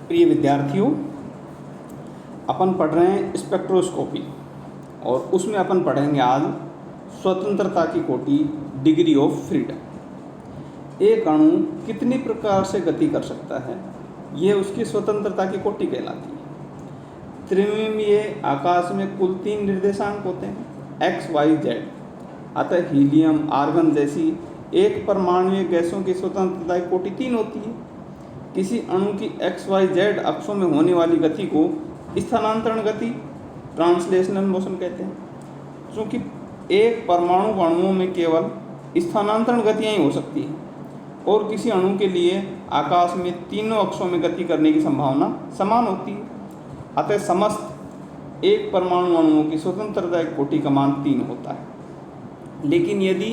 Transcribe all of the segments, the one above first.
प्रिय विद्यार्थियों, अपन पढ़ रहे हैं स्पेक्ट्रोस्कोपी और उसमें अपन पढ़ेंगे आज स्वतंत्रता की कोटि, डिग्री ऑफ फ्रीडम। एक अणु कितनी प्रकार से गति कर सकता है, यह उसकी स्वतंत्रता की कोटि कहलाती है। त्रिमिमीय आकाश में कुल 3 निर्देशांक होते हैं, एक्स, वाई, जेड। अतः हीलियम, आर्गन जैसी एक परमाणुीय गैसों की स्वतंत्रता की कोटि 3 होती है। किसी अणु की एक्स, वाई, जेड अक्षों में होने वाली गति को स्थानांतरण गति, ट्रांसलेशनल मोशन कहते हैं। क्योंकि एक परमाणु अणुओं में केवल स्थानांतरण गतियाँ ही हो सकती हैं और किसी अणु के लिए आकाश में तीनों अक्षों में गति करने की संभावना समान होती है। अतः समस्त एक परमाणु अणुओं की स्वतंत्रता की कोटि का मान 3 होता है। लेकिन यदि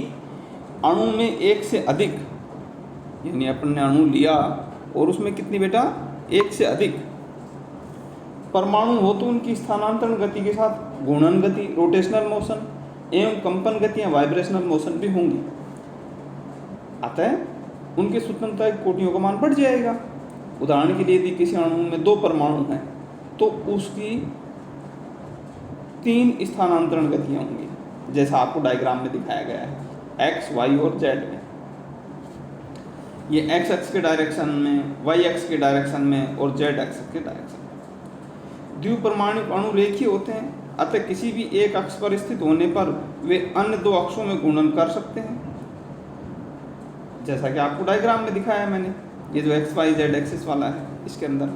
अणु में एक से अधिक, यानी अपन ने अणु लिया और उसमें कितनी बेटा, एक से अधिक परमाणु हो तो उनकी स्थानांतरण गति के साथ घूर्णन गति, रोटेशनल मोशन एवं कंपन गतियाँ, वाइब्रेशनल मोशन भी होंगी। अतः उनकी स्वतंत्रता की कोटियों का मान बढ़ जाएगा। उदाहरण के लिए यदि किसी अणु में 2 परमाणु हैं तो उसकी 3 स्थानांतरण गतियाँ होंगी, जैसा आपको डायग्राम में दिखाया गया है, एक्स, वाई और जेड में। ये एक्स एक्स के डायरेक्शन में, वाई एक्स के डायरेक्शन में और जेड एक्स के डायरेक्शन में। द्विपरमाणुक अणु रेखीय होते हैं, अतः किसी भी एक अक्ष पर स्थित होने पर वे अन्य 2 अक्षों में घूर्णन कर सकते हैं, जैसा कि आपको डायग्राम में दिखाया मैंने। ये जो एक्स वाई जेड एक्सिस वाला है इसके अंदर।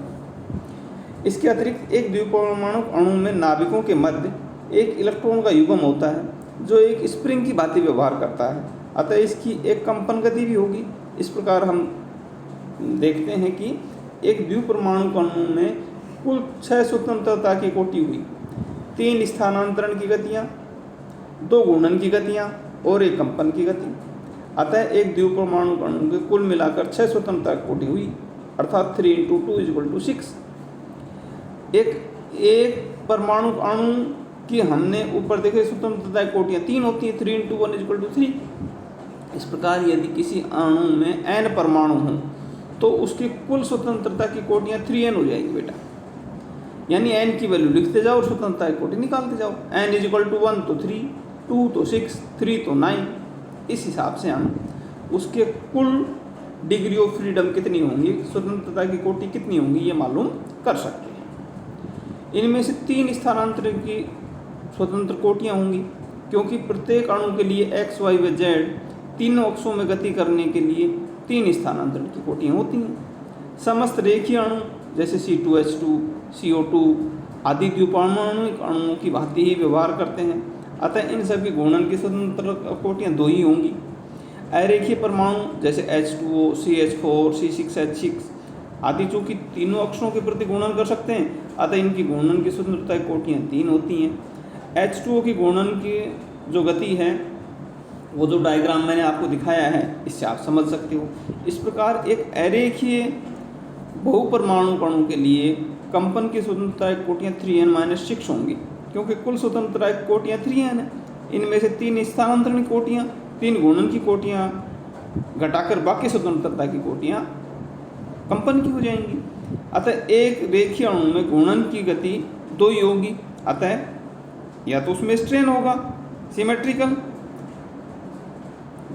इसके अतिरिक्त एक द्विपरमाणुक अणु में नाभिकों के मध्य एक इलेक्ट्रॉन का युग्म होता है जो एक स्प्रिंग की भांति व्यवहार करता है, अतः इसकी एक कंपन गति भी होगी। इस प्रकार हम देखते हैं कि एक द्विपरमाणुक अणु में कुल 6 स्वतंत्रता की कोटि हुई, 3 स्थानांतरण की गतियाँ, 2 घूर्णन की गतियाँ और 1 कंपन की गति। अतः एक द्विपरमाणुक अणु के कुल मिलाकर 6 स्वतंत्रता की कोटि हुई, अर्थात 3 × 2 = 6। एक परमाणु अणु की हमने ऊपर देखे स्वतंत्रता की कोटियाँ 3 होती हैं, 3 × 1 = 3। इस प्रकार यदि किसी अणु में n परमाणु हों तो उसकी कुल स्वतंत्रता की कोटियाँ 3n हो जाएगी बेटा। यानी n की वैल्यू लिखते जाओ और स्वतंत्रता की कोटि निकालते जाओ। n = 1 तो 3, 2 तो 6, 3 तो 9। इस हिसाब से हम उसके कुल डिग्री ऑफ फ्रीडम कितनी होंगी, स्वतंत्रता की कोटि कितनी होंगी, ये मालूम कर सकते हैं। इनमें से 3 स्थानांतरण की स्वतंत्र कोटियाँ होंगी, क्योंकि प्रत्येक अणु के लिए एक्स, वाई व जेड तीनों अक्षों में गति करने के लिए 3 स्थानांतरण की कोटियाँ होती हैं। समस्त रेखीय अणु जैसे C2H2, CO2 आदि द्विपरमाणुक अणुओं की भांति ही व्यवहार करते हैं, अतः इन सभी घूर्णन की स्वतंत्र कोटियाँ 2 ही होंगी। अरेखीय परमाणु जैसे H2O, CH4, C6H6 आदि चूँकि तीनों अक्षों के प्रति घूर्णन कर सकते हैं, अतः इनकी घूर्णन की स्वतंत्रता की कोटियाँ 3 होती हैं। H2O की घूर्णन की जो गति है वो जो डायग्राम मैंने आपको दिखाया है, इससे आप समझ सकते हो। इस प्रकार एक अरेखीय बहुपरमाणु अणु के लिए कंपन की स्वतंत्रता की कोटियाँ 3n-6 होंगी, क्योंकि कुल स्वतंत्रता की कोटियाँ 3n है। इनमें से 3 स्थानांतरण की कोटियाँ, 3 घूर्णन की कोटियाँ घटाकर बाकी स्वतंत्रता की कोटियाँ कंपन की हो जाएंगी। अतः एक रेखीय अणु में घूर्णन की गति 2 ही होगी, अतः या तो उसमें स्ट्रेन होगा सिमेट्रिकल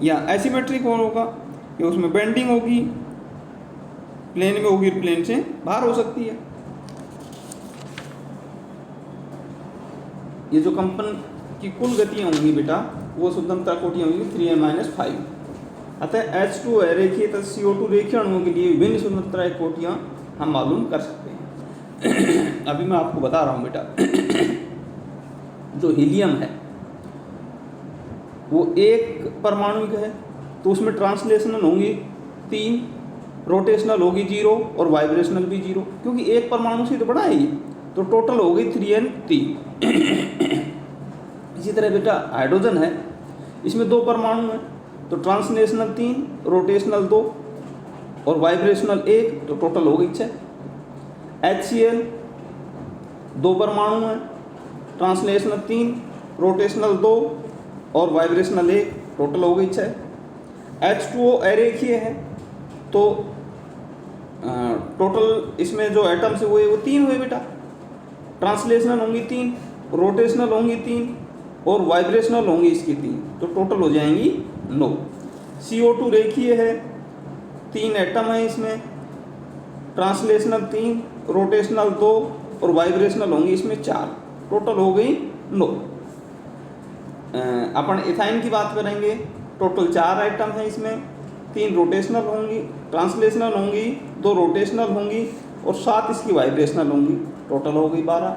या एसिमेट्रिक होगा, या उसमें बेंडिंग होगी, प्लेन में होगी, प्लेन से बाहर हो सकती है। ये जो कंपन की कुल गतियाँ होंगी बेटा, वो स्वतंत्रता कोटियाँ होंगी 3n-5। अतः H2 अरेखीय तथा CO2 रेखीय अणुओं के लिए विभिन्न स्वतंत्रता की कोटियाँ हम मालूम कर सकते हैं। अभी मैं आपको बता रहा हूँ बेटा, जो हीलियम है वो एक परमाणु है, तो उसमें ट्रांसलेशनल होंगी 3, रोटेशनल होगी 0 और वाइब्रेशनल भी 0, क्योंकि एक परमाणु से तो बड़ा है ये, तो टोटल हो गई 3n3। इसी तरह बेटा हाइड्रोजन है, इसमें 2 परमाणु हैं, तो ट्रांसलेशनल 3, रोटेशनल 2 और वाइब्रेशनल 1, तो टोटल हो गई 6। HCl 2 परमाणु हैं, ट्रांसलेशनल 3, रोटेशनल 2 और वाइब्रेशनल 1, टोटल हो गई 6। H2O अरेखीय है, तो टोटल इसमें जो एटम्स है वो 3 हुए बेटा। ट्रांसलेशनल होंगी 3, रोटेशनल होंगी 3 और वाइब्रेशनल होंगी इसकी 3, तो टोटल हो जाएंगी 9। CO2 रेखीय है, 3 एटम है इसमें, ट्रांसलेशनल 3, रोटेशनल 2 और वाइब्रेशनल होंगी इसमें 4, टोटल हो गई 9। अपन इथाइन की बात करेंगे, टोटल 4 आइटम है इसमें, 3 रोटेशनल होंगी, ट्रांसलेशनल होंगी, 2 रोटेशनल होंगी और 7 इसकी वाइब्रेशनल होंगी, टोटल हो गई 12।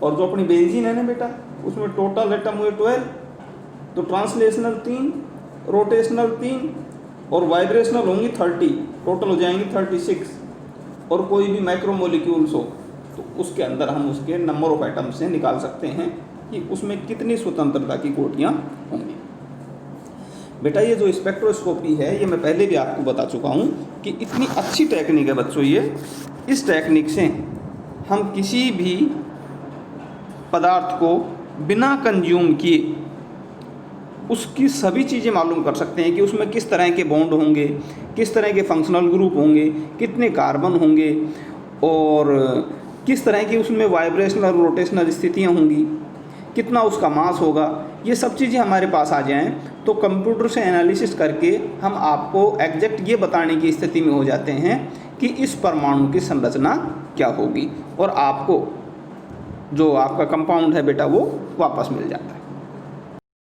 और जो अपनी बेंजीन है ना बेटा, उसमें टोटल एटम हुए 12, तो ट्रांसलेशनल 3, रोटेशनल 3 और वाइब्रेशनल होंगी 30, टोटल हो जाएंगी 36। और कोई भी माइक्रोमोलिक्यूल्स हो तो उसके अंदर हम उसके नंबर ऑफ एटम्स से निकाल सकते हैं कि उसमें कितनी स्वतंत्रता की कोटियाँ होंगी। बेटा ये जो स्पेक्ट्रोस्कोपी है, ये मैं पहले भी आपको बता चुका हूँ कि इतनी अच्छी टेक्निक है बच्चों ये। इस टेक्निक से हम किसी भी पदार्थ को बिना कंज्यूम किए उसकी सभी चीज़ें मालूम कर सकते हैं कि उसमें किस तरह के बॉन्ड होंगे, किस तरह के फंक्शनल ग्रुप होंगे, कितने कार्बन होंगे और किस तरह की उसमें वाइब्रेशनल रोटेशनल स्थितियाँ होंगी, कितना उसका मास होगा। ये सब चीज़ें हमारे पास आ जाएं तो कंप्यूटर से एनालिसिस करके हम आपको एग्जैक्ट ये बताने की स्थिति में हो जाते हैं कि इस परमाणु की संरचना क्या होगी और आपको जो आपका कंपाउंड है बेटा वो वापस मिल जाता है।